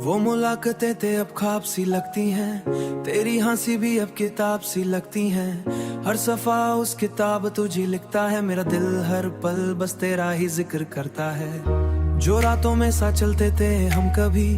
वो मुलाकातें ते अब ख्वाब सी लगती हैं, तेरी हंसी भी अब किताब सी लगती हैं। हर सफा उस किताब तुझे लिखता है, मेरा दिल हर पल बस तेरा ही जिक्र करता है। जो रातों में सा चलते थे हम कभी,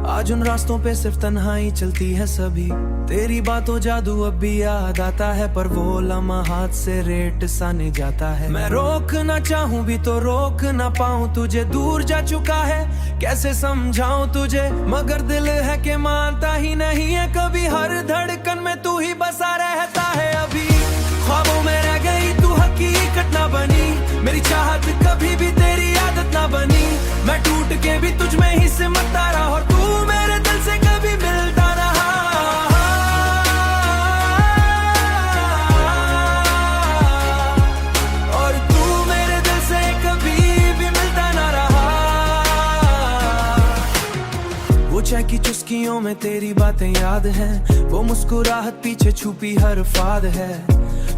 आज उन रास्तों पे सिर्फ तन्हाई चलती है सभी। तेरी बातों जादू अब भी याद आता है, पर वो लम्हा हाथ से रेट सा नहीं जाता है। मैं रोक ना चाहूं भी तो रोक ना पाऊं, तुझे दूर जा चुका है कैसे समझाऊं तुझे, मगर दिल है कि मानता ही नहीं है कभी। हर धड़कन में तू ही बसा रहता है अभी। ख्वाबों में रह गई तू हकीकत ना बनी, मेरी चाहत कभी भी तेरी आदत ना बनी। मैं टूट के भी तुझ में ही सिमटता रहा और तू मेरे दिल से कभी मिलता रहा। और तू मेरे दिल से कभी भी मिलता ना रहा। वो चाय की चुस्कियों में तेरी बातें याद हैं, वो मुस्कुराहट पीछे छुपी हर फाद है।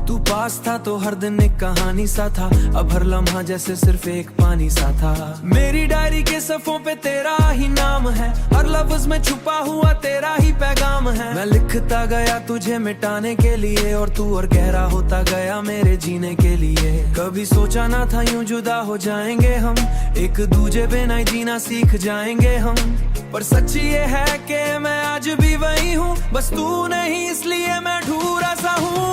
तू पास था तो हर दिन एक कहानी सा था, अब हर लम्हा जैसे सिर्फ एक पानी सा था। मेरी डायरी के सफ़ों पे तेरा ही नाम है, हर लफ्ज में छुपा हुआ तेरा ही पैगाम है। मैं लिखता गया तुझे मिटाने के लिए, और तू और गहरा होता गया मेरे जीने के लिए। कभी सोचा ना था यूं जुदा हो जाएंगे हम, एक दूजे बिना ही जीना सीख जाएंगे हम। पर सच्ची ये है कि मैं आज भी वही हूँ, बस तू नहीं इसलिए मैं ढूंढा सा हूँ।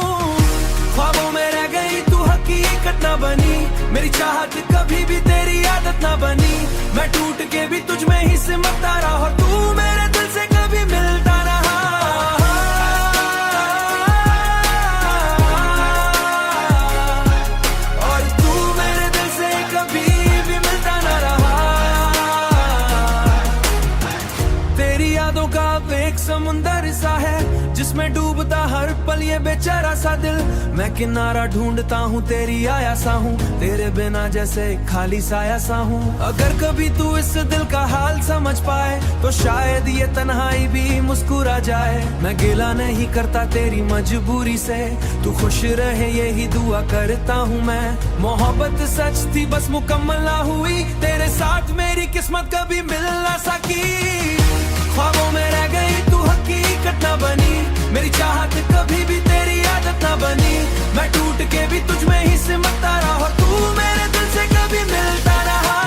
ख्वाबों में रह गई तू हकीकत ना बनी, मेरी चाहत कभी भी तेरी आदत ना बनी। मैं टूट के भी तुझ में ही सिमटता रहा और तू मेरे दिल से कभी मिलता रहा। और तू मेरे दिल से कभी भी मिलता ना रहा। तेरी यादों का अब एक समुंदर सा है, जिसमें डूबता हर पल ये बेचारा सा दिल। मैं किनारा ढूंढता हूँ तेरी आया सा हूँ, तेरे बिना जैसे खाली साया सा हूँ। अगर कभी तू इस दिल का हाल समझ पाए तो शायद ये तन्हाई भी मुस्कुरा जाए। मैं गिला नहीं करता तेरी मजबूरी से, तू खुश रहे यही दुआ करता हूँ मैं। मोहब्बत सच थी बस मुकम्मल ना हुई, तेरे साथ मेरी किस्मत कभी मिल ना सकी। ख्वाबों में रह गई तू हकीकत ना बनी, मेरी चाहत कभी भी तेरी आदत ना बनी। मैं टूट के भी तुझ में ही सिमटता रहा और तू मेरे दिल से कभी मिलता रहा।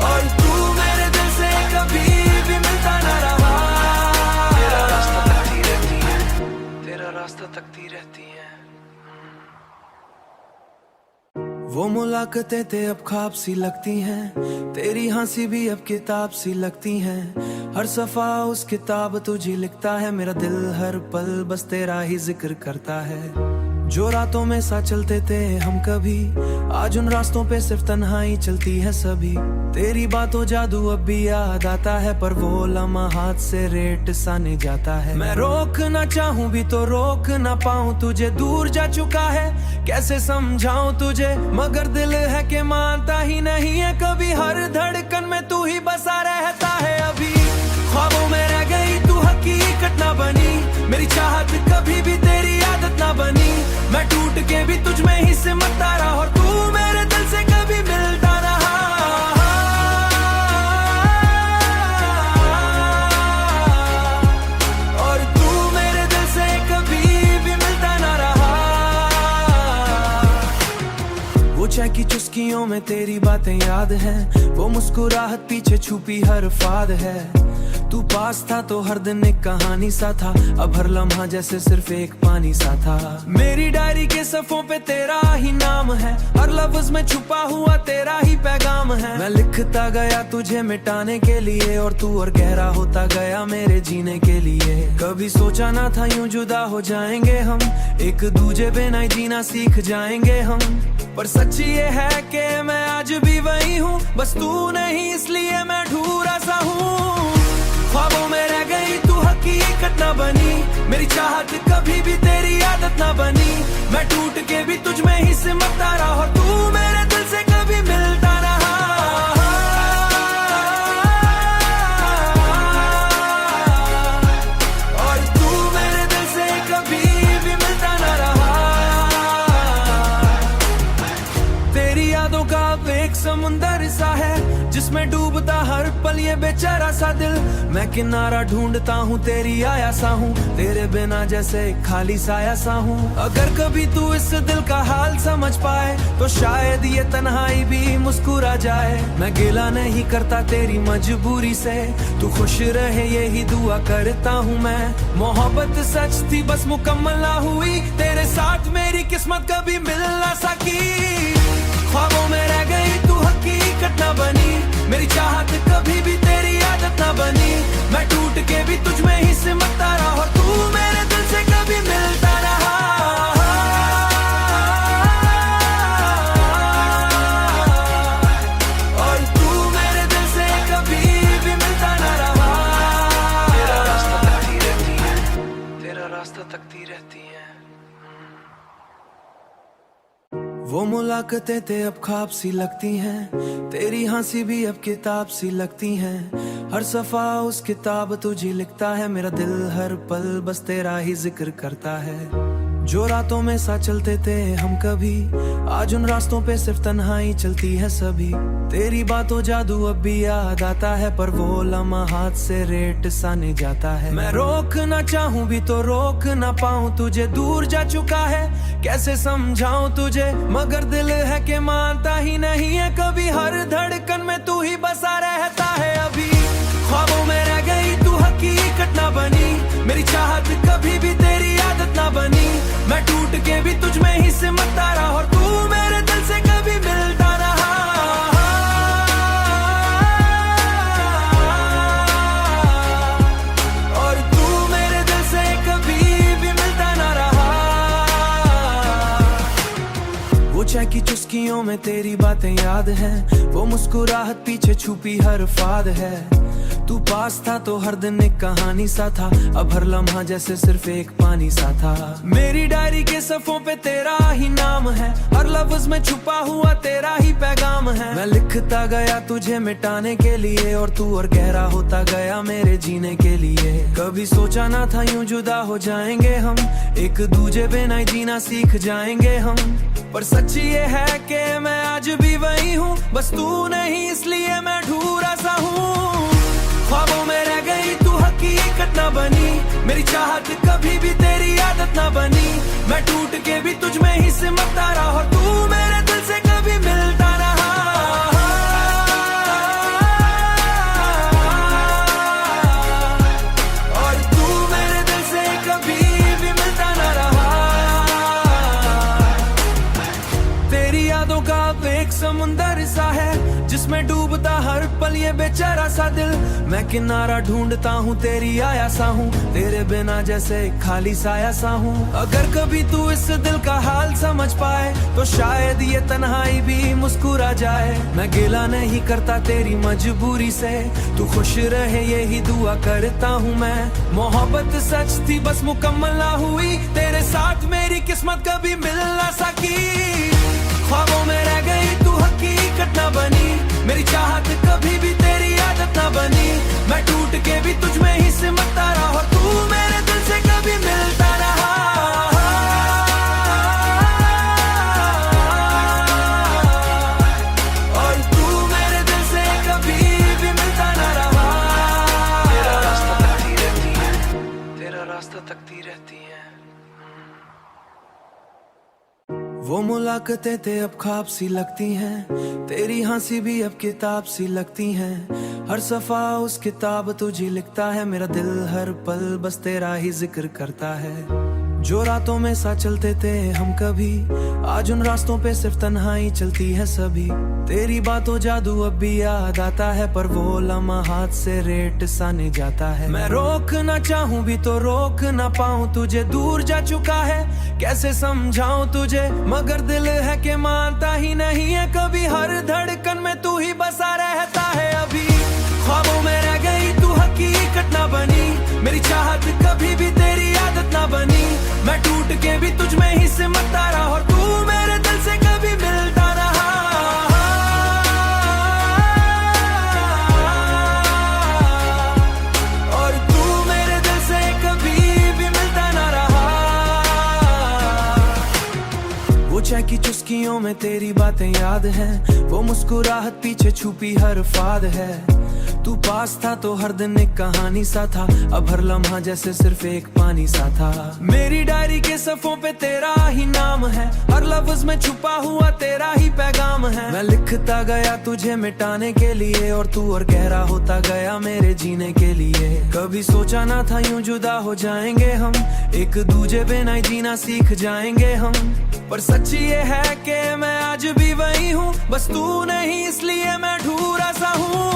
और तू मेरे दिल से कभी भी मिलता ना रहा। तेरा रास्ता तकती रहती है, तेरा रास्ता तकती रहती है। वो मुलाकातें ते अब ख्वाब सी लगती हैं, तेरी हंसी भी अब किताब सी लगती हैं। हर सफा उस किताब तुझे लिखता है, मेरा दिल हर पल बस तेरा ही जिक्र करता है। जो रातों में सा चलते थे हम कभी, आज उन रास्तों पे सिर्फ तन्हाई चलती है सभी। तेरी बातों जादू अब भी याद आता है, पर वो लम्हा हाथ से रेट सा नहीं जाता है। मैं रोक ना चाहूं भी तो रोक ना पाऊं, तुझे दूर जा चुका है कैसे समझाऊं तुझे, मगर दिल है कि मानता ही नहीं है कभी। हर धड़कन में तू ही बसा रहता है अभी। ख्वाबों में रह गई तू हकीकत ना बनी, मेरी चाहत कभी भी तेरी आदत ना बनी। मैं टूट के भी तुझ में ही सिमटता रहा और तू मेरे दिल से कभी मिलता रहा। और तू मेरे दिल से कभी भी मिलता ना रहा। वो चाय की चुस्कियों में तेरी बातें याद हैं, वो मुस्कुराहट पीछे छुपी हर फाद है। तू पास था तो हर दिन एक कहानी सा था, अब हर लम्हा जैसे सिर्फ एक पानी सा था। मेरी डायरी के सफ़ों पे तेरा ही नाम है, हर लफ्ज में छुपा हुआ तेरा ही पैगाम है। मैं लिखता गया तुझे मिटाने के लिए, और तू और गहरा होता गया मेरे जीने के लिए। कभी सोचा ना था यूं जुदा हो जाएंगे हम, एक दूजे बिना ही जीना सीख जाएंगे हम। पर सच्ची ये है कि मैं आज भी वही हूँ, बस तू नहीं इसलिए मैं ढूंढा सा हूँ। ख्वाबों में रह गई तू हकीकत ना बनी, मेरी चाहत कभी भी तेरी आदत ना बनी। मैं टूट के भी तुझ में ही सिमटता रहा और तू मेरे दिल से कभी मिलता रहा। और तू मेरे दिल से कभी भी मिलता ना रहा। तेरी याद यादों का अब एक समुंदर सा है जिसमें डूबता हर पल ये बेचारा सा दिल। मैं किनारा ढूंढता हूँ तेरी आया सा हूँ, तेरे बिना जैसे खाली साया सा हूँ। अगर कभी तू इस दिल का हाल समझ पाए तो शायद ये तन्हाई भी मुस्कुरा जाए। मैं गिला नहीं करता तेरी मजबूरी से, तू खुश रहे यही दुआ करता हूँ मैं। मोहब्बत सच थी बस मुकम्मल ना हुई, तेरे साथ मेरी किस्मत कभी मिल ना सकी। ख्वाबों में रह गई तू हकीकत ना बनी, मेरी चाहत कभी भी तेरी आदत ना बनी। मैं टूट के भी तुझ में ही सिमटता रहा और तू मेरे दिल से कभी मिलता रहा। और तू मेरे दिल से कभी भी मिलता ना रहा। तेरा रास्ता तकती रहती है, तेरा रास्ता तकती रहती है। वो मुलाकातें ते अब ख्वाब सी लगती हैं, तेरी हंसी भी अब किताब सी लगती हैं। हर सफा उस किताब तुझे लिखता है, मेरा दिल हर पल बस तेरा ही जिक्र करता है। जो रातों में साथ चलते थे हम कभी, आज उन रास्तों पे सिर्फ तन्हाई चलती है सभी। तेरी बातों जादू अब भी याद आता है, पर वो लम्हा हाथ से रेट सा नहीं जाता है। मैं रोक ना चाहूं भी तो रोक ना पाऊं, तुझे दूर जा चुका है कैसे समझाऊं तुझे। मगर दिल है कि मानता ही नहीं है कभी, हर धड़कन में तू ही बसा रहता है अभी। ख्वाबों में रह गई तू हकीकत ना बनी, मेरी चाहत कभी भी तेरी आदत ना बनी। मैं टूट के भी तुझ में ही सिमटता रहा और तू मेरे दिल से कभी मिलता रहा। और तू मेरे दिल से कभी भी मिलता ना रहा। वो चाय की चुस्कियों में तेरी बातें याद हैं, वो मुस्कुराहट पीछे छुपी हर फाद है। तू पास था तो हर दिन एक कहानी सा था, अब हर लम्हा जैसे सिर्फ एक पानी सा था। मेरी डायरी के सफ़ों पे तेरा ही नाम है, हर लफ्ज में छुपा हुआ तेरा ही पैगाम है। मैं लिखता गया तुझे मिटाने के लिए और तू और गहरा होता गया मेरे जीने के लिए। कभी सोचा ना था यूं जुदा हो जाएंगे हम, एक दूजे बिना जीना सीख जाएंगे हम। पर सच ये है कि मैं आज भी वही हूँ, बस तू नहीं इसलिए मैं ढूंढा सा हूँ। ख्वाबों में रह गई तू हकीकत ना बनी, मेरी चाहत कभी भी तेरी आदत ना बनी। मैं टूट के भी तुझ में ही सिमटता रहा और तू मेरे दिल से कभी मिलता रहा। और तू मेरे दिल से कभी भी मिलता ना रहा। तेरी यादों का अब एक समुंदर सा है जिसमें डूबता हर पल ये बेचारा सा दिल। मैं किनारा ढूंढता हूँ तेरी आया सा हूँ, तेरे बिना जैसे खाली साया सा हूँ। अगर कभी तू इस दिल का हाल समझ पाए तो शायद ये तन्हाई भी मुस्कुरा जाए। मैं गिला नहीं करता तेरी मजबूरी से, तू खुश रहे यही दुआ करता हूँ मैं। मोहब्बत सच थी बस मुकम्मल ना हुई, तेरे साथ मेरी किस्मत कभी मिल ना सकी। ख्वाबों में रह गई तू हकीकत ना बनी, मेरी चाहत कभी भी तेरी आदत ना बनी। मैं टूट के भी तुझ में ही सिमटता रहा और तू मेरे दिल से कभी मिलता रहा। और तू मेरे दिल से कभी भी मिलता ना रहा। तेरा रास्ता तकती रहती है, तेरा रास्ता तकती रहती है। वो मुलाकातें ते अब ख्वाब सी लगती हैं, तेरी हंसी भी अब किताब सी लगती हैं। हर सफा उस किताब तुझे लिखता है, मेरा दिल हर पल बस तेरा ही जिक्र करता है। जो रातों में साथ चलते थे हम कभी, आज उन रास्तों पे सिर्फ तन्हाई चलती है सभी। तेरी बातों जादू अब भी याद आता है, पर वो लम्हा हाथ से रेट सा नहीं जाता है। मैं रोक ना चाहूं भी तो रोक ना पाऊं, तुझे दूर जा चुका है कैसे समझाऊं तुझे। मगर दिल है कि मानता ही नहीं है कभी, हर धड़कन में तू ही बसा रहता है अभी। ख्वाबों में रह गई तू हकीकत ना बनी, मेरी चाहत कभी भी तेरी आदत ना बनी। मैं टूट के भी तुझ में ही सिमटता रहा और तू मेरे दिल से कभी मिलता रहा। और तू मेरे दिल से कभी भी मिलता ना रहा। वो चाय की चुस्कियों चुस्कियों में तेरी बातें याद हैं, वो मुस्कुराहट पीछे छुपी हर फाद है। तू पास था तो हर दिन एक कहानी सा था, अब हर लम्हा जैसे सिर्फ एक पानी सा था। मेरी डायरी के सफ़ों पे तेरा ही नाम है, हर लफ्ज में छुपा हुआ तेरा ही पैगाम है। मैं लिखता गया तुझे मिटाने के लिए, और तू और गहरा होता गया मेरे जीने के लिए। कभी सोचा ना था यूं जुदा हो जाएंगे हम, एक दूजे बिना ही जीना सीख जाएंगे हम। पर सच ये है कि मैं आज भी वही हूँ, बस तू नहीं इसलिए मैं अधूरा सा हूँ।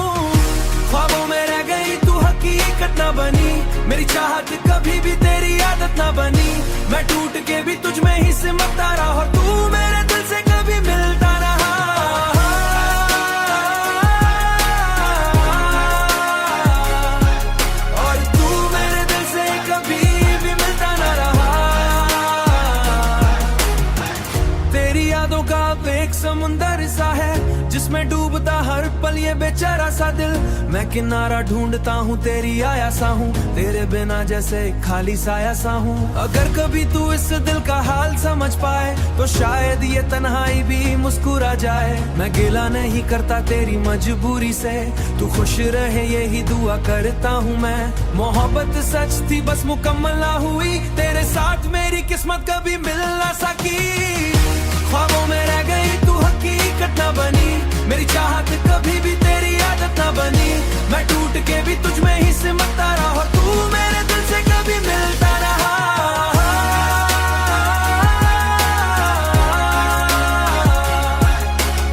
ख्वाबों में रह गई तू, हकीकत ना बनी, मेरी चाहत कभी भी तेरी आदत ना बनी। मैं टूट के भी तुझ में ही सिमटता रहा, और तू मेरे दिल से कभी मिलता रहा। और तू मेरे दिल से कभी भी मिलता ना रहा। तेरी यादों का एक समुंदर सा है, जिसमें डूबता हर पल ये बेचारा सा दिल। मैं किनारा ढूंढता हूँ तेरी आया सा हूँ, तेरे बिना जैसे खाली साया सा हूँ। अगर कभी तू इस दिल का हाल समझ पाए, तो शायद ये तन्हाई भी मुस्कुरा जाए। मैं गिला नहीं करता तेरी मजबूरी से, तू खुश रहे यही दुआ करता हूँ मैं। मोहब्बत सच थी बस मुकम्मल ना हुई, तेरे साथ मेरी किस्मत कभी मिल ना सकी। ख्वाबों में रह गई तू, हकीकत ना बनी, मेरी चाहत कभी भी तेरी आदत ना बनी। मैं टूट के भी तुझ में ही सिमटता रहा, और तू मेरे दिल से कभी मिलता रहा।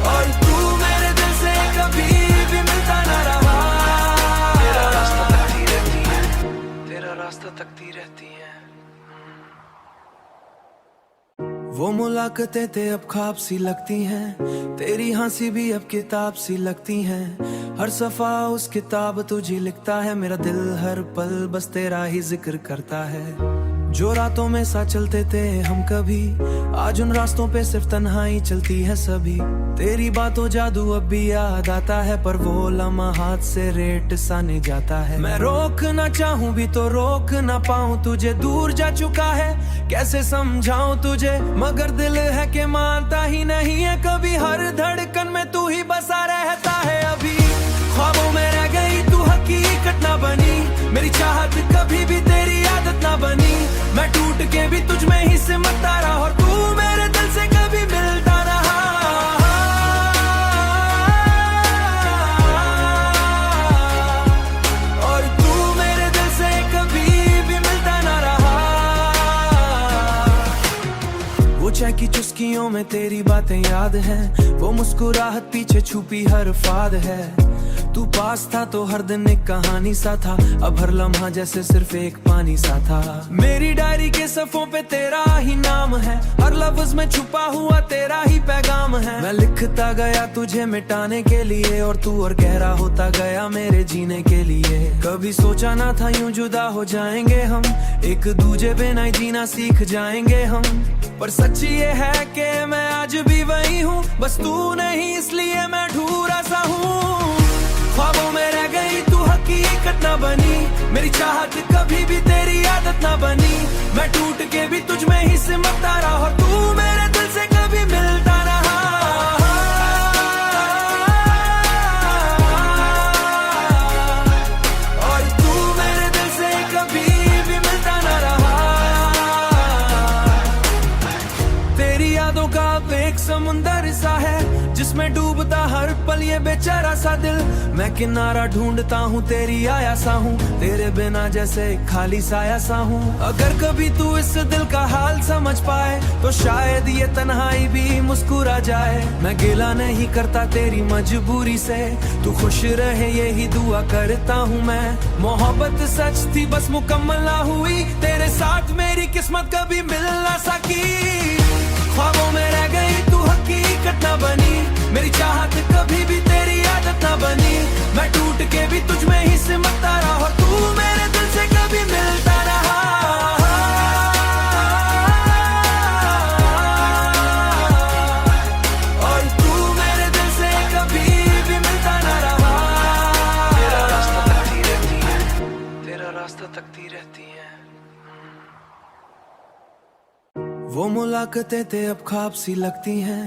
और तू मेरे दिल से कभी भी मिलता ना रहा। तेरा रास्ता तकती रहती है, तेरा रास्ता तकती रहती है। वो मुलाकातें ते अब ख्वाब सी लगती हैं, तेरी हंसी भी अब किताब सी लगती हैं। हर सफा उस किताब तुझे लिखता है, मेरा दिल हर पल बस तेरा ही जिक्र करता है। जो रातों में साथ चलते थे हम कभी, आज उन रास्तों पे सिर्फ तन्हाई चलती है सभी। तेरी बातों जादू अब भी याद आता है, पर वो लम्हा हाथ से रेट सा नहीं जाता है। मैं रोक ना चाहूं भी तो रोक ना पाऊं, तुझे दूर जा चुका है कैसे समझाऊं तुझे। मगर दिल है कि मानता ही नहीं है कभी, हर धड़कन में तू ही बसा रहता है अभी। ख्वाबों में रह गई तू, हकीकत ना बनी, मेरी चाहत कभी भी तेरी आदत ना बनी। मैं टूट के भी तुझ में ही सिमटता रहा, और तू मेरे दिल से कभी मिलता रहा। और तू मेरे दिल से कभी भी मिलता ना रहा। वो चाय की चुस्कियों में तेरी बातें याद हैं, वो मुस्कुराहट पीछे छुपी हर फाद है। तू पास था तो हर दिन एक कहानी सा था, अब हर लम्हा जैसे सिर्फ एक पानी सा था। मेरी डायरी के सफ़ों पे तेरा ही नाम है, हर लफ्ज में छुपा हुआ तेरा ही पैगाम है। मैं लिखता गया तुझे मिटाने के लिए, और तू और गहरा होता गया मेरे जीने के लिए। कभी सोचा ना था यूं जुदा हो जाएंगे हम, एक दूजे बिना ही जीना सीख जाएंगे हम। पर सच ये है कि मैं आज भी वही हूँ, बस तू नहीं इसलिए मैं अधूरा सा हूँ। ख्वाबों में रह गई तू, हकीकत ना बनी, मेरी चाहत कभी भी तेरी आदत ना बनी। मैं टूट के भी तुझ में ही सिमटता रहा, और तू मेरे दिल से कभी मिलता रहा। और तू मेरे दिल से कभी भी मिलता ना रहा। तेरी यादों का एक समुंदर सा है, जिसमें डूबता हर पल ये बेचारा सा दिल। मैं किनारा ढूंढता हूँ तेरी आया सा हूँ, तेरे बिना जैसे खाली साया सा हूँ। अगर कभी तू इस दिल का हाल समझ पाए, तो शायद ये तन्हाई भी मुस्कुरा जाए। मैं गिला नहीं करता तेरी मजबूरी से, तू खुश रहे यही दुआ करता हूँ मैं। मोहब्बत सच थी बस मुकम्मल ना हुई, तेरे साथ मेरी किस्मत कभी मिल ना सकी। ख्वाबों में रह गई तू, हकीकत ना बनी, मेरी चाहत कभी भी तेरी आदत ना बनी। मैं टूट के भी तुझ में ही सिमटता रहा, और तू मेरे दिल से कभी मिलता रहा। और तू मेरे दिल से कभी भी मिलता ना रहा। तेरा रास्ता तकती रहती है, तेरा रास्ता तकती रहती है। वो मुलाकातें ते अब ख्वाब सी लगती हैं,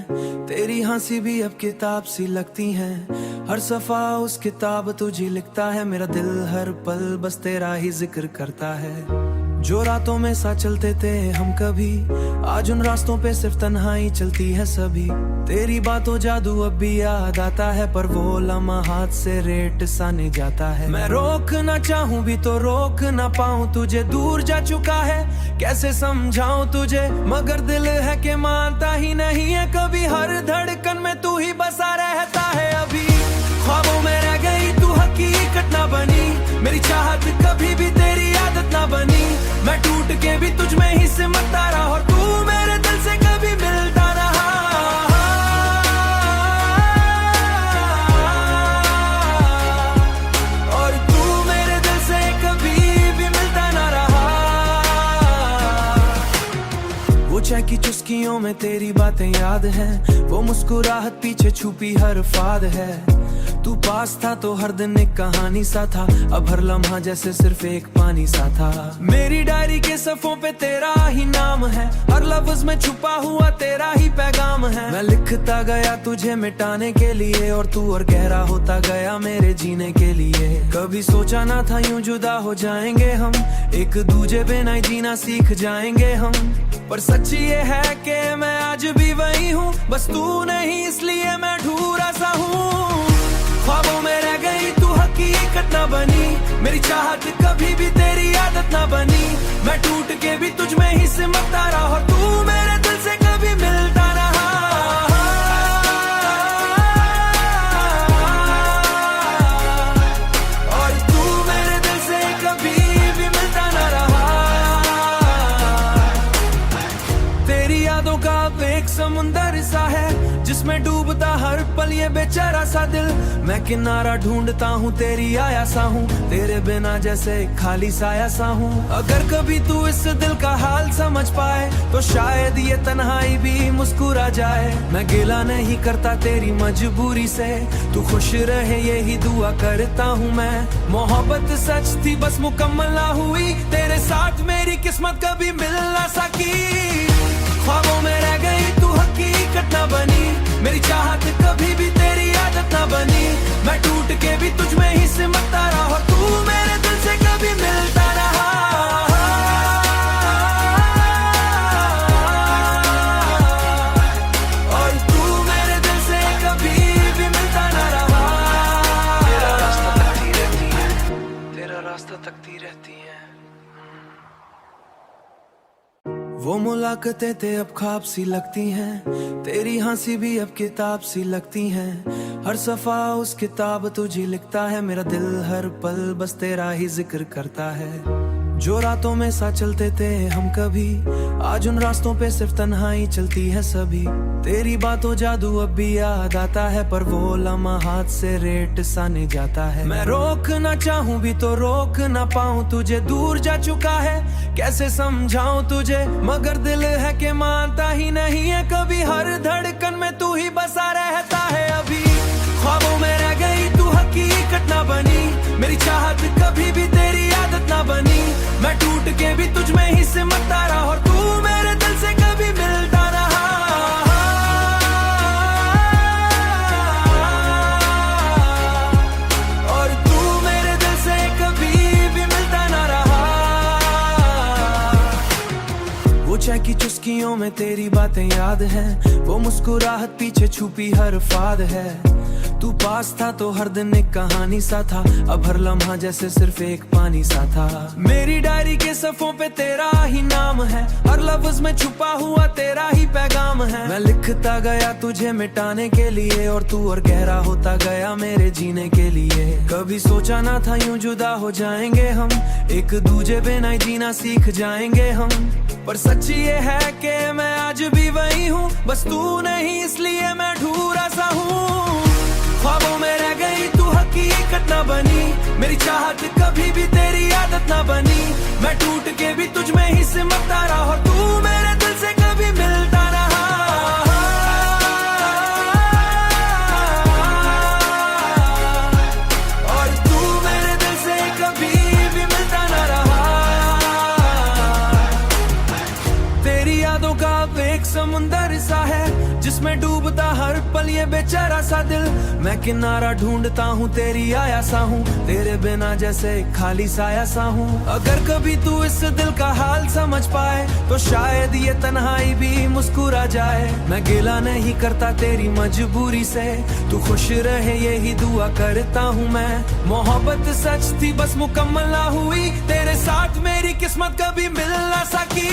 तेरी हंसी भी अब किताब सी लगती हैं। हर सफा उस किताब तुझे लिखता है, मेरा दिल हर पल बस तेरा ही जिक्र करता है। जो रातों में साथ चलते थे हम कभी, आज उन रास्तों पे सिर्फ तन्हाई चलती है सभी। तेरी बातों जादू अब भी याद आता है, पर वो लम्हा हाथ से रेट सा नहीं जाता है। मैं रोक ना चाहूं भी तो रोक ना पाऊं, तुझे दूर जा चुका है कैसे समझाऊं तुझे, मगर दिल है कि मानता ही नहीं है कभी। हर धड़कन में तू ही बसा रहता है अभी। ख्वाबों में रह गई तू हकीकत ना बनी, मेरी चाहत कभी भी तेरी आदत ना बनी। मैं टूट के भी तुझ में ही सिमटता रहा और तू मेरे दिल से कभी मिलता रहा। और तू मेरे दिल से कभी भी मिलता ना रहा। वो चाय की चुस्कियों में तेरी बातें याद हैं, वो मुस्कुराहट पीछे छुपी हर फाद है। तू पास था तो हर दिन एक कहानी सा था, अब हर लम्हा जैसे सिर्फ एक पानी सा था। मेरी डायरी के सफ़ों पे तेरा ही नाम है, हर लफ्ज में छुपा हुआ तेरा ही पैगाम है। मैं लिखता गया तुझे मिटाने के लिए, और तू और गहरा होता गया मेरे जीने के लिए। कभी सोचा ना था यूं जुदा हो जाएंगे हम, एक दूजे बिना जीना सीख जाएंगे हम। पर सच्ची ये है कि मैं आज भी वही हूँ, बस तू नहीं इसलिए मैं ढूंढा सा हूँ। ख्वाबों में रह गई तू हकीकत ना बनी, मेरी चाहत कभी भी तेरी आदत ना बनी। मैं टूट के भी तुझ में ही सिमटता रहा और तू मेरे दिल से कभी मिलता रहा। और तू मेरे दिल से कभी भी मिलता ना रहा। तेरी यादों का अब एक समुंदर सा है, जिसमें डूबता हर पल ये बेचारा सा दिल। मैं किनारा ढूंढता हूँ तेरी आया सा हूँ, तेरे बिना जैसे खाली साया सा हूँ। अगर कभी तू इस दिल का हाल समझ पाए, तो शायद ये तन्हाई भी मुस्कुरा जाए। मैं गिला नहीं करता तेरी मजबूरी से, तू खुश रहे यही दुआ करता हूँ मैं। मोहब्बत सच थी बस मुकम्मल ना हुई, तेरे साथ मेरी किस्मत कभी मिल ना सकी। ख्वाबों में रह गई तू हकीकत ना बनी, मेरी चाहत कभी भी तेरी आदत ना बनी। मैं टूट के भी तुझ में ही सिमटता रहा और तू मेरे दिल से कभी मिलता रहा। और तू मेरे दिल से कभी भी मिलता ना रहा। तेरा रास्ता तकती रहती है, तेरा रास्ता तकती रहती है। वो मुलाकातें ते अब ख्वाब सी लगती हैं, तेरी हंसी भी अब किताब सी लगती हैं। हर सफा उस किताब तुझे लिखता है, मेरा दिल हर पल बस तेरा ही जिक्र करता है। जो रातों में साथ चलते थे हम कभी, आज उन रास्तों पे सिर्फ तन्हाई चलती है सभी। तेरी बातों जादू अब भी याद आता है, पर वो लम्हा हाथ से रेट सा नहीं जाता है। मैं रोक ना चाहूं भी तो रोक ना पाऊं, तुझे दूर जा चुका है कैसे समझाऊं तुझे, मगर दिल है कि मानता ही नहीं है कभी। हर धड़कन में तू ही बसा रहता है अभी। ख्वाबों में रह गई तू हकीकत ना बनी, मेरी चाहत कभी भी तेरी आदत ना बनी। मैं टूट के भी तुझ में ही सिमटता रहा और तू मेरे दिल से कभी मिलता रहा। और तू मेरे दिल से कभी भी मिलता ना रहा। वो चाय की चुस्कियों में तेरी बातें याद हैं, वो मुस्कुराहट पीछे छुपी हर फाद है। तू पास था तो हर दिन एक कहानी सा था, अब हर लम्हा जैसे सिर्फ एक पानी सा था। मेरी डायरी के सफ़ों पे तेरा ही नाम है, हर लफ्ज में छुपा हुआ तेरा ही पैगाम है। मैं लिखता गया तुझे मिटाने के लिए, और तू और गहरा होता गया मेरे जीने के लिए। कभी सोचा ना था यूं जुदा हो जाएंगे हम, एक दूजे बिना जीना सीख जाएंगे हम। पर सच्ची ये है कि मैं आज भी वही हूँ, बस तू नहीं इसलिए मैं ढूंढा सा हूँ। ख्वाबों में रह गई तू हकीकत ना बनी, मेरी चाहत कभी भी तेरी आदत ना बनी। मैं टूट के भी तुझ में ही सिमटता रहा और तू मेरे दिल से कभी मिलता रहा। और तू मेरे दिल से कभी भी मिलता ना रहा। तेरी यादों का जिसमें डूबता हर पल ये बेचारा सा दिल। मैं किनारा ढूंढता हूँ तेरी आया सा हूँ, तेरे बिना जैसे खाली साया सा हूँ। अगर कभी तू इस दिल का हाल समझ पाए तो शायद ये तन्हाई भी मुस्कुरा जाए। मैं गिला नहीं करता तेरी मजबूरी से, तू खुश रहे यही दुआ करता हूँ मैं। मोहब्बत सच थी बस मुकम्मल ना हुई, तेरे साथ मेरी किस्मत कभी मिल ना सकी।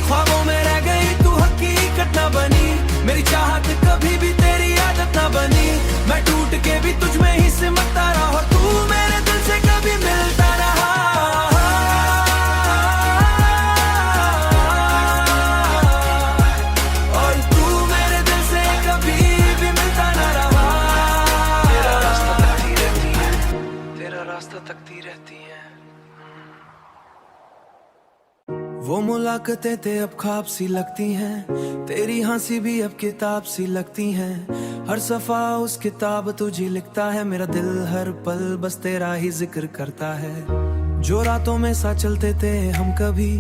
ख्वाबों में रह गई तू हकीकत ना बनी, मेरी चाहत कभी भी तेरी आदत ना बनी। मैं टूट के भी तुझ में ही सिमटता रहा और तू मेरे दिल से कभी मिलता रहा। और तू मेरे दिल से कभी भी मिलता ना रहा। तेरा रास्ता तकती रहती है, तेरा रास्ता तकती रहती है। वो मुलाकातें ते अब ख्वाब सी लगती हैं, तेरी हंसी भी अब किताब सी लगती हैं। हर सफा उस किताब तुझे लिखता है, मेरा दिल हर पल बस तेरा ही जिक्र करता है। जो रातों में सा चलते थे हम कभी,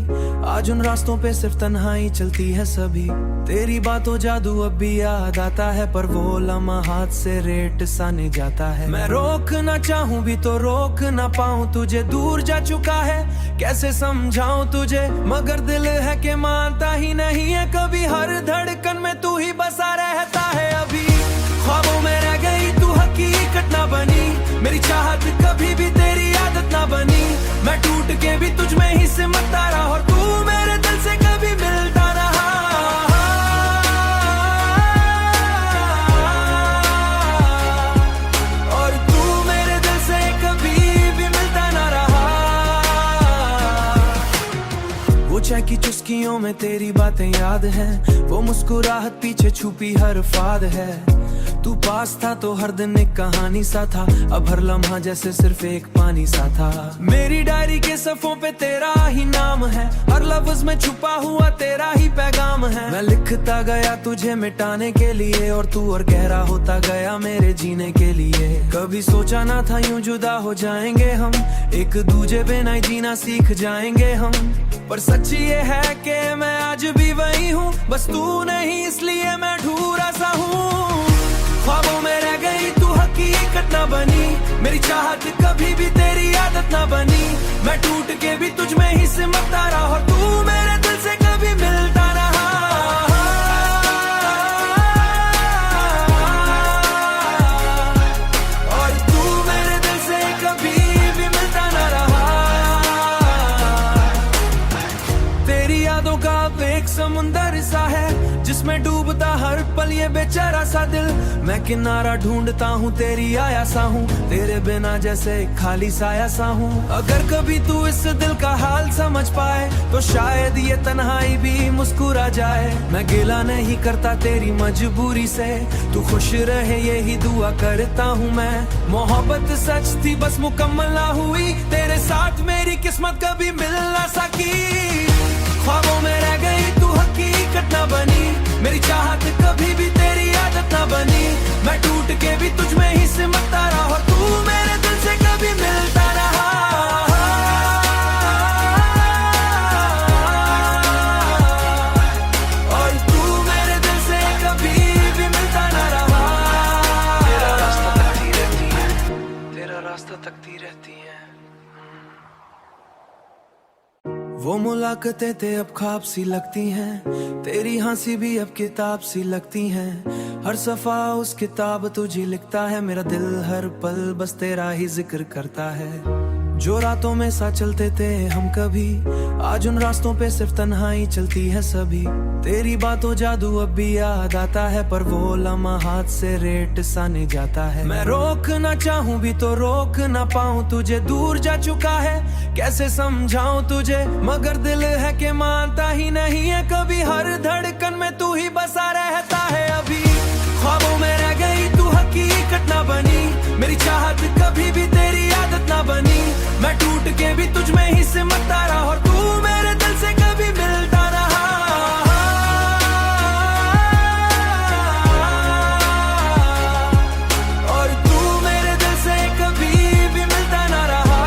आज उन रास्तों पे सिर्फ तन्हाई चलती है सभी। तेरी बातों जादू अब भी याद आता है, पर वो लम्हा हाथ से रेट सा नहीं जाता है। मैं रोक ना चाहूं भी तो रोक ना पाऊं, तुझे दूर जा चुका है कैसे समझाऊं तुझे। मगर दिल है कि मानता ही नहीं है कभी, हर धड़कन में तू ही बसा रहता है अभी। ख्वाबों में रह गई तू हकीकत ना बनी, मेरी चाहत कभी भी तेरी आदत ना बनी। मैं टूट के भी तुझ में ही सिमटता रहा और तू मेरे दिल से कभी मिलता रहा। और तू मेरे दिल से कभी भी मिलता ना रहा। वो चाय की चुस्कियों में तेरी बातें याद हैं, वो मुस्कुराहट पीछे छुपी हर फाद है। तू पास था तो हर दिन एक कहानी सा था, अब हर लम्हा जैसे सिर्फ एक पानी सा था। मेरी डायरी के सफ़ों पे तेरा ही नाम है, हर लफ्ज में छुपा हुआ तेरा ही पैगाम है। मैं लिखता गया तुझे मिटाने के लिए, और तू और गहरा होता गया मेरे जीने के लिए। कभी सोचा ना था यूं जुदा हो जाएंगे हम, एक दूजे बिना ही जीना सीख जाएंगे हम। पर सच ये है कि मैं आज भी वही हूँ, बस तू नहीं इसलिए मैं अधूरा सा हूँ। ख्वाबों में रह गई तू हकीकत ना बनी, मेरी चाहत कभी भी तेरी आदत ना बनी। मैं टूट के भी तुझ में ही सिमटता रहा और तू मेरे दिल से कभी मिलता रहा। और तू मेरे दिल से कभी भी मिलता ना रहा। तेरी यादों का एक समुंदर सा है, जिसमें डूबता हर पल ये बेचारा सा दिल। मैं किनारा ढूंढता हूँ तेरी आया सा हूँ, तेरे बिना जैसे खाली साया सा हूँ। अगर कभी तू इस दिल का हाल समझ पाए तो शायद ये तन्हाई भी मुस्कुरा जाए। मैं गिला नहीं करता तेरी मजबूरी से, तू खुश रहे यही दुआ करता हूँ मैं। मोहब्बत सच थी बस मुकम्मल ना हुई, तेरे साथ मेरी किस्मत कभी मिल ना सकी। ख्वाबों में रह गई तू हकीकत ना बनी, मेरी चाहत कभी भी तेरी आदत ना बनी। मैं टूट के भी तुझ में ही सिमटता रहा और तू मेरे दिल से कभी मिलता रहा। और तू मेरे दिल से कभी भी मिलता ना रहा। तेरा रास्ता तकती रहती है, तेरा रास्ता तकती रहती है। वो मुलाकातें ते अब ख्वाब सी लगती हैं, तेरी हंसी भी अब किताब सी लगती हैं। हर सफा उस किताब तुझे लिखता है, मेरा दिल हर पल बस तेरा ही जिक्र करता है। जो रातों में सा चलते थे हम कभी, आज उन रास्तों पे सिर्फ तन्हाई चलती है सभी। तेरी बातों जादू अब भी याद आता है, पर वो लम्हा हाथ से रेट सा नहीं जाता है। मैं रोक ना चाहूं भी तो रोक ना पाऊं, तुझे दूर जा चुका है कैसे समझाऊं तुझे। मगर दिल है कि मानता ही नहीं है कभी, हर धड़कन में तू ही बसा रहता है अभी। ख्वाबों में रह गई तू हकीकत ना बनी, मेरी चाहत कभी भी तेरी आदत ना बनी। मैं टूट के भी तुझ में ही सिमटता रहा और तू मेरे दिल से कभी मिलता रहा। और तू मेरे दिल से कभी भी मिलता ना रहा।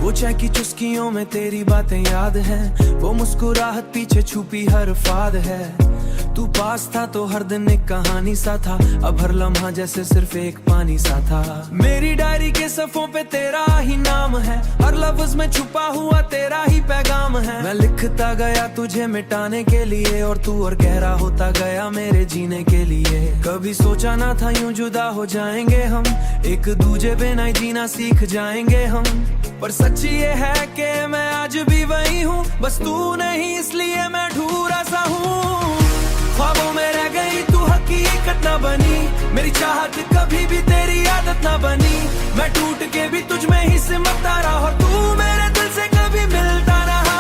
वो चाय की चुस्कियों में तेरी बातें याद हैं, वो मुस्कुराहट पीछे छुपी हर फाद है। तू पास था तो हर दिन एक कहानी सा था, अब हर लम्हा जैसे सिर्फ एक पानी सा था। मेरी डायरी के सफ़ों पे तेरा ही नाम है, हर लफ्ज में छुपा हुआ तेरा ही पैगाम है। मैं लिखता गया तुझे मिटाने के लिए, और तू और गहरा होता गया मेरे जीने के लिए। कभी सोचा ना था यूं जुदा हो जाएंगे हम, एक दूजे बिना जीना सीख जाएंगे हम। पर सच्ची ये है कि मैं आज भी वही हूँ, बस तू नहीं इसलिए मैं अधूरा सा हूँ। ख्वाबों में रह गई तू, हकीकत न बनी, मेरी चाहत कभी भी तेरी आदत न बनी। मैं टूट के भी तुझ में ही सिमटता रहा, और तू मेरे दिल से कभी मिलता रहा।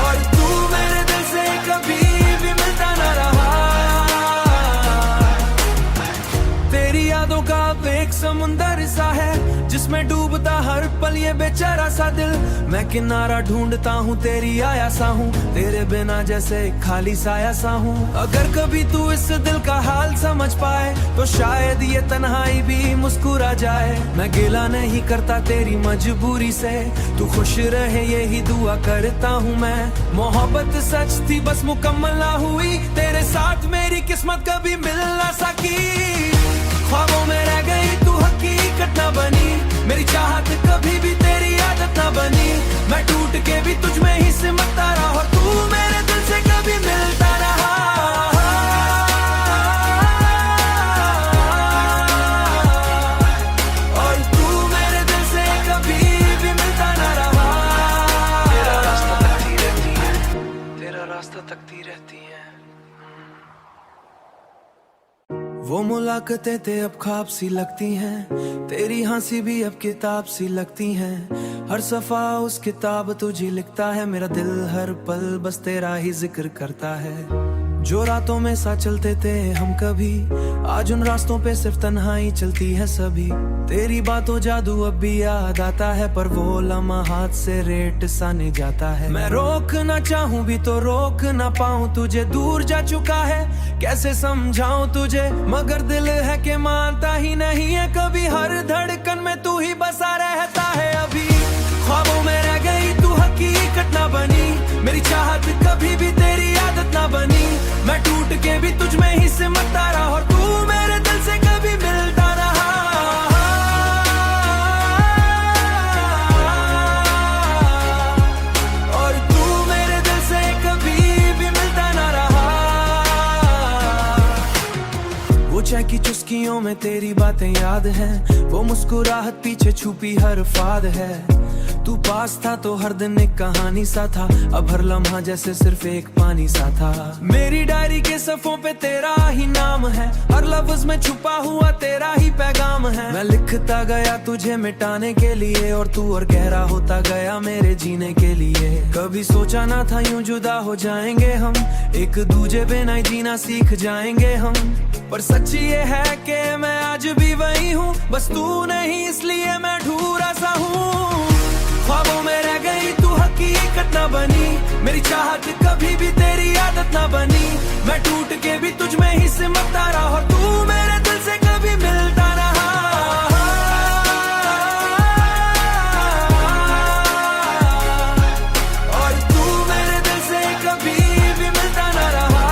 और तू मेरे दिल से कभी भी मिलता न रहा। तेरी यादों का एक समुंदर सा है, जिसमें डूबता हर पल ये बेचारा सा दिल। मैं किनारा ढूंढता हूँ, तेरी आया सा हूँ, तेरे बिना जैसे खाली साया सा हूँ। अगर कभी तू इस दिल का हाल समझ पाए, तो शायद ये तन्हाई भी मुस्कुरा जाए। मैं गिला नहीं करता तेरी मजबूरी से, तू खुश रहे यही दुआ करता हूँ मैं। मोहब्बत सच थी बस मुकम्मल ना हुई, तेरे साथ मेरी किस्मत कभी मिल ना सकी। ख्वाबों में रह गई तू, हकीकत न बनी, मेरी चाहत कभी भी तेरी आदत न बनी। मैं टूट के भी तुझ में ही सिमटता रहा, और तू मेरे दिल से कभी मिलता रहा। और तू मेरे दिल से कभी भी मिलता न रहा। तेरा रास्ता तकती रहती है, तेरा रास्ता तकती रहती है। वो मुलाकातें ते अब ख्वाब सी लगती हैं, तेरी हंसी भी अब किताब सी लगती हैं। हर सफा उस किताब तुझे लिखता है, मेरा दिल हर पल बस तेरा ही जिक्र करता है। जो रातों में सा चलते थे हम कभी, आज उन रास्तों पे सिर्फ तन्हाई चलती है सभी। तेरी बातों जादू अब भी याद आता है, पर वो लम्हा हाथ से रेट सा नहीं जाता है। मैं रोकना चाहूँ भी तो रोक ना पाऊँ, तुझे दूर जा चुका है कैसे समझाऊं तुझे। मगर दिल है कि मानता ही नहीं है कभी, हर धड़कन में तू ही बसा रहता है अभी। ख्वाबों में रह गई तू, हकीकत ना बनी, मेरी चाहत कभी भी तेरी आदत ना बनी। मैं टूट के भी तुझ में ही सिमटता रहा, और तू मेरे दिल से कभी मिलता रहा। और तू मेरे दिल से कभी भी मिलता ना रहा। वो चाय की चुस्कियों में तेरी बातें याद हैं, वो मुस्कुराहट पीछे छुपी हर फाद है। तू पास था तो हर दिन एक कहानी सा था, अब हर लम्हा जैसे सिर्फ एक पानी सा था। मेरी डायरी के सफ़ों पे तेरा ही नाम है, हर लफ्ज में छुपा हुआ तेरा ही पैगाम है। मैं लिखता गया तुझे मिटाने के लिए, और तू और गहरा होता गया मेरे जीने के लिए। कभी सोचा ना था यूं जुदा हो जाएंगे हम, एक दूजे बिना जीना सीख जाएंगे हम। पर सच्ची ये है कि मैं आज भी वही हूँ, बस तू नहीं इसलिए मैं अधूरा सा हूँ। ख्वाबों में रह गई तू, हकीकत न बनी, मेरी चाहत कभी भी तेरी आदत न बनी। मैं टूट के भी तुझ में ही सिमटता रहा, और तू मेरे दिल से कभी मिलता रहा। और तू मेरे दिल से कभी भी मिलता न रहा।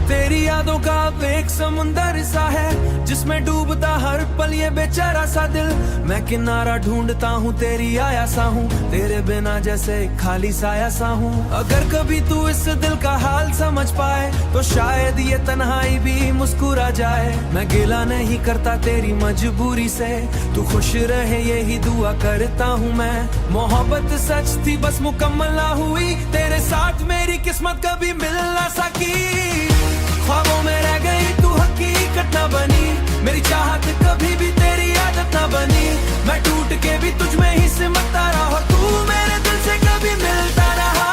तेरी यादों का एक समुंदर सा है, जिसमें डूबता हर पल ये बेचारा सा दिल। मैं किनारा ढूंढता हूँ, तेरी आया सा हूँ, तेरे बिना जैसे खाली साया सा हूँ। अगर कभी तू इस दिल का हाल समझ पाए, तो शायद ये तन्हाई भी मुस्कुरा जाए। मैं गिला नहीं करता तेरी मजबूरी से, तू खुश रहे यही दुआ करता हूँ मैं। मोहब्बत सच थी बस मुकम्मल ना हुई, तेरे साथ मेरी किस्मत कभी मिल ना सकी। ख्वाबों में रह गई तू, हकीकत न बनी, मेरी चाहत कभी भी तेरी आदत न बनी। मैं टूट के भी तुझ में ही सिमटता रहा, और तू मेरे दिल से कभी मिलता रहा।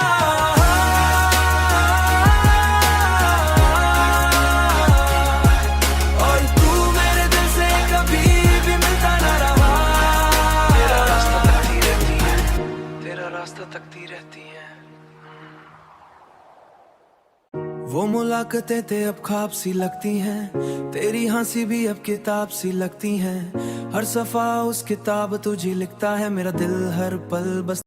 और तू मेरे दिल से कभी भी मिलता न रहा। तेरा रास्ता तकती रहती है, तेरा रास्ता तकती रहती है। वो मुलाकातें ते अब ख्वाब सी लगती हैं, तेरी हंसी भी अब किताब सी लगती हैं। हर सफा उस किताब तुझे लिखता है, मेरा दिल हर पल बस